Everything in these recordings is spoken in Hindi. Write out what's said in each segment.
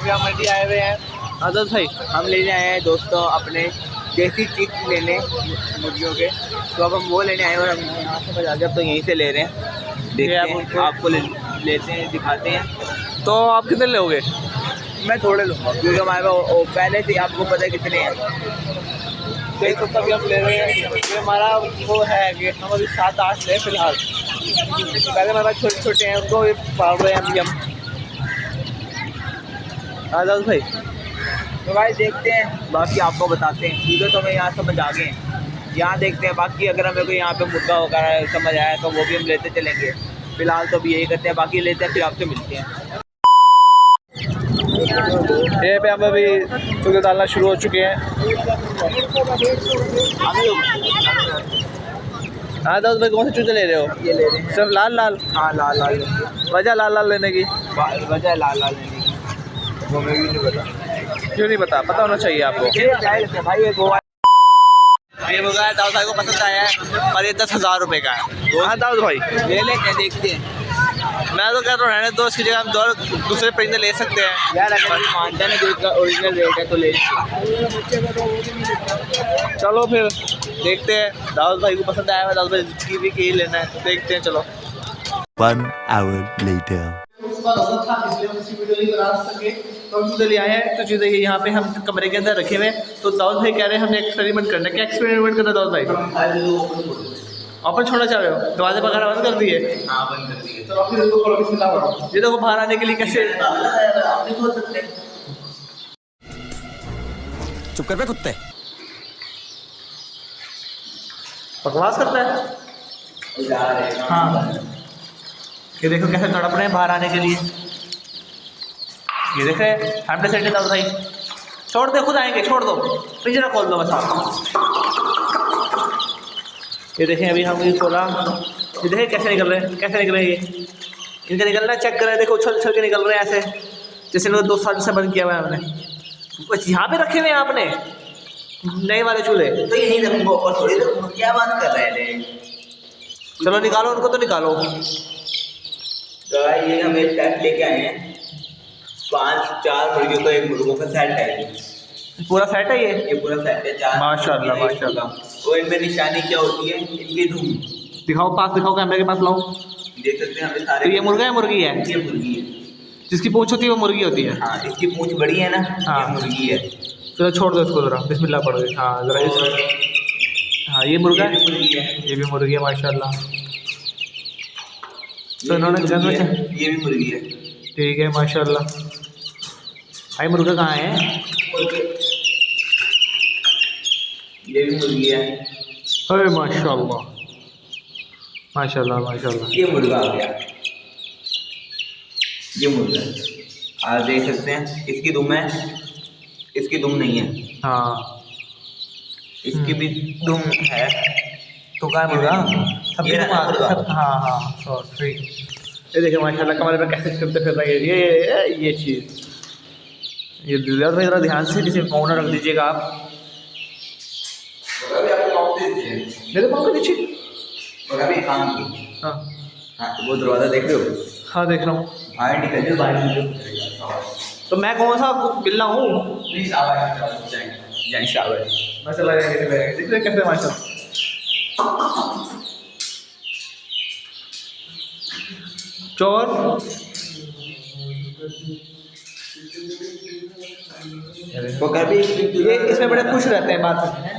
अभी हम मंडी आए हुए हैं। आदत भाई हम लेने आए हैं दोस्तों अपने देसी चिप्स लेने मुर्गियों के, तो अब हम वो लेने आए हैं और हम यहाँ से बजा के अब तो यहीं से ले रहे हैं। देखते हैं आपको लेते हैं दिखाते हैं। तो आप कितने लोगे? मैं थोड़े लूँगा क्योंकि हमारे पास पहले से आपको पता है कितने हैं। देख सकते अभी हम ले रहे हैं। ये हमारा वो है कि हम अभी 7-8 ले फिलहाल। पहले हमारे पास छोटे छोटे हैं, उनको भी पाल रहे हैं अभी हम। आजाद भाई तो भाई देखते हैं, बाकी आपको बताते हैं। चीज़ें तो हमें यहाँ समझ आ गए हैं, यहाँ देखते हैं। बाकी अगर हमें कोई यहाँ पे मुद्दा वगैरह समझ आया तो वो भी हम लेते चलेंगे। फिलहाल तो अभी यही करते हैं, बाकी लेते हैं फिर आपसे मिलते हैं। ये पे हम अभी चूल्हे डालना शुरू हो चुके हैं। हाँ दाऊद भाई कौन से चूजे ले रहे हो? ये ले रहे हैं सिर्फ लाल लाल? हाँ लाल लाल। वजह लाल लाल लेने की? वजह लाल लाल लेने की वो मैं भी नहीं पता। क्यों नहीं पता होना चाहिए आपको। भाई ये गोवा ये मुर्गा है दाऊद भाई को पसंद आया है और ये 10,000 रुपये का है। हाँ दाऊद भाई ले लेते हैं, देखते हैं। मैं तो कह रहा हूँ रहने दो, इसकी जगह हम दूसरे परिंदे ले सकते हैं यार अगर मानता नहीं जो इसका ओरिजिनल रेट है तो ले चलो फिर देखते हैं। दाऊद भाई को पसंद आया है, दाऊद भाई की भी यही लेना है, देखते हैं चलो। 1 hour later. था इसलिए हम इसकी वीडियो नहीं बना सके, तो हम चीज़ें ले आए हैं। तो चीज़ें यहाँ पे हम कमरे के अंदर रखे हुए हैं। तो दाऊद भाई कह रहे हैं हमने एक्सपेरिमेंट करना है। क्या एक्सपेरिमेंट करना है दाऊद भाई? ओपन छोड़ना चाह रहे हो? दरवाजे वगैरह बंद कर दिए? हाँ बंद कर दिए। तो फिर इसको खोलो, बिस्मिल्लाह करो। ये देखो बाहर आने के लिए कैसे आप नहीं खोल सकते। चुप कर बे कुत्ते। बकवास करता है। जा रहे हैं। हाँ ये देखो कैसे तड़प रहे हैं बाहर आने के लिए। ये देखे हमने सेट दाऊद भाई छोड़ दे, खुद आएंगे, छोड़ दो, पिंजरा खोल दो बस आप। ये देखें अभी हम ये खोला, ये देखें कैसे निकल रहे हैं, कैसे निकल रहे हैं ये। इनका निकलना चेक करें, देखो उछल उछल के निकल रहे हैं ऐसे, जैसे इन्होंने 2 साल से बंद किया हुआ है हमने। बस यहाँ पे रखे हुए हैं आपने नए वाले चूल्हे? तो यही रखूंगा और थोड़ी रखूंगा, क्या बात कर रहे हैं। चलो निकालो उनको, तो निकालो। तो ये हम एक सेट लेके आए हैं, 5-4 मुर्गियों का एक मुर्गों का सेट है। पूरा सेट है ये पूरा सेट है। 4 माशाल्लाह माशाल्लाह। तो इनमें निशानी क्या होती है, इनकी धूम दिखाओ, पास दिखाओ, कैमरे के पास लाओ। देख सकते हैं हमें सारे। तो ये मुर्गा है मुर्गी है? ये मुर्गी है। जिसकी पूंछ होती है वो मुर्गी होती है? हाँ इसकी पूंछ बड़ी है ना। हाँ ये मुर्गी है। चलो छोड़ दो इसको ज़रा, बिस्मिल्लाह पढ़ो। हाँ ज़रा इस, हाँ ये मुर्गा है, मुर्गी है। ये भी मुर्गी है माशाल्लाह। तो इन्होंने गन में, ये भी मुर्गी है। ठीक है माशाल्लाह। भाई मुर्गा कहाँ है? ये भी मुर्गी है। अरे माशाल्लाह माशाल्लाह माशाल्लाह। ये मुर्गा आ गया, ये मुर्गा है। आप देख सकते हैं इसकी दुम है, इसकी दुम नहीं है। हाँ इसकी भी दुम है। तो कहाँ है मुर्गा? सब ये रहा मुर्गा। हाँ हाँ ठीक। ये देखिए माशाल्लाह कमरे में कैसे फिरते फिर रही है ये चीज़। ये दिलदार भाई ज़रा ध्यान से किसी पाँव रख दीजिएगा आप। मेरे पाँव के नीचे? हाँ हाँ वो दरवाज़ा देख रहे हो? हाँ देख रहा हूँ। बाहर निकल जाओ, बाहर निकल जाओ। तो मैं कौन सा बिल्ला हूँ? प्लीज आवाज़ जाए शावर। मैं चला जाएगा देख रहे कैसे माशाल्लाह। चोर वो कभी ये इसमें बड़े खुश रहते हैं बात में।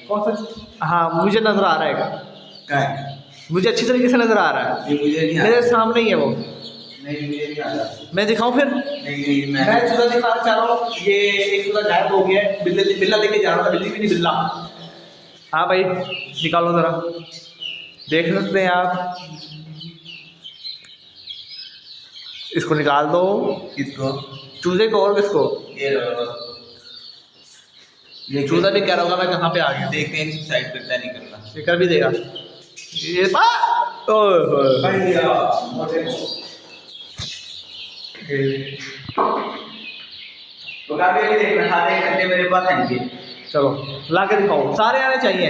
कौन सा? हाँ मुझे नज़र आ रहा है, मुझे अच्छी तरीके से नज़र आ रहा है। ये मुझे नहीं मेरे सामने ही है वो। नहीं मुझे नहीं आता। मैं दिखाऊं फिर? नहीं मैं चूल्हा दिखाना चाह रहा हूँ। ये एक चूल्हा गायब हो गया है, बिल्ला लेके जा रहा था, बिल्ली भी नहीं बिल्ला। हाँ भाई निकालो ज़रा, देख सकते हैं आप। इसको निकाल दो। किसको? चूजे को और किसको? ये चूजा भी कह रहा होगा मैं कहाँ पे आ गया। देखते हैं साइड पे क्या नहीं करना। ये कर भी देगा ये। ओए होए तो काफी भी देखना, सारे घंटे मेरे पास आएंगे। चलो ला के दिखाओ, सारे आने चाहिए।